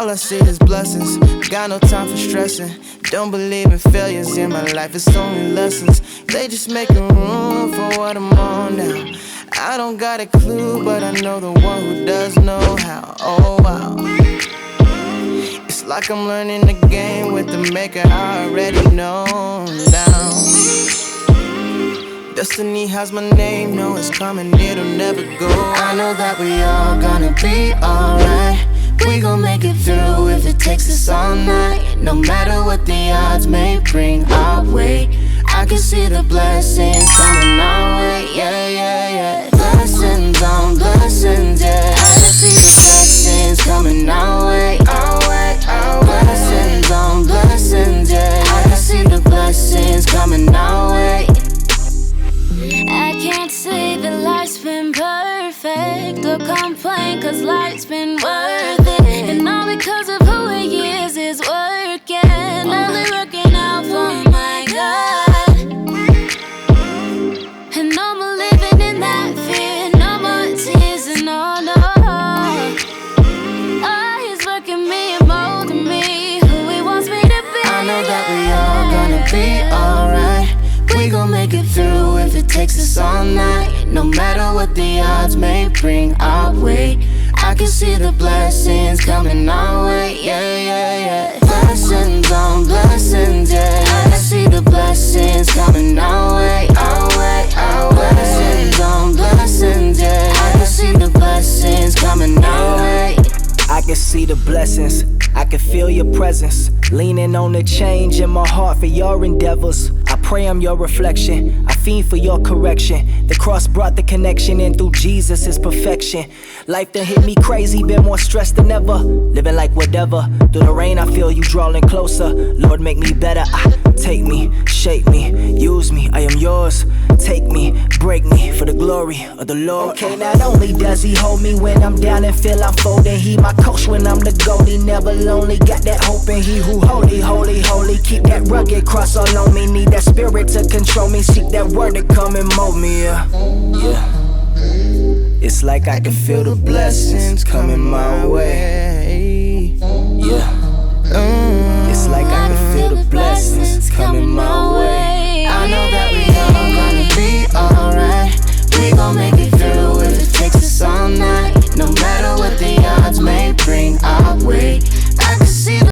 All I see is blessings, got no time for stressing. Don't believe in failures in my life, it's only lessons. They just making room for what I'm on now. I don't got a clue, but I know the one who does know how. Oh wow, it's like I'm learning the game with the maker I already know now. Destiny has my name, know it's coming, it'll never go. I know that we all gonna be alright. We gon' make it through if it takes us all night. No matter what the odds may bring our way, I can see the blessings coming our way. Yeah, yeah, yeah. Blessings on blessings, yeah. I can see the blessings coming our way, our way, our way. Blessings on blessings, yeah. I can see the blessings coming our way. I can't say that life's been perfect or complain, cause life's been worth it. And all because of who he is working, only working out for my God. And no more living in that fear, no more tears and no, no. Oh, he's working me and molding me who he wants me to be. I know that we all gonna be alright. We gon' make it through if it takes us all night. No matter what the odds may bring our way, I can see the blessings coming our way. Yeah, yeah, yeah. Blessings on blessings, yeah. I can see the blessings coming our way, our way, our way. Blessings on blessings, yeah. I can see the blessings coming our way. I can see the blessings, I can feel your presence, leaning on the change in my heart for your endeavors. I pray I'm your reflection, I fiend for your correction. The cross brought the connection, and through Jesus is perfection. Life done hit me crazy, been more stressed than ever. Living like whatever, through the rain I feel you drawing closer. Lord, make me better, take me, shape me, use me, I am yours. Take me, break me for the glory of the Lord. Okay, not only does he hold me when I'm down and feel I'm folding, he my coach when I'm the goalie, never lonely. Got that hope in he who holy, holy, holy. Keep that rugged cross all on me, need that spirit to control me. Seek that word to come and mold me, yeah, yeah. It's like I can feel the blessings coming my way, yeah.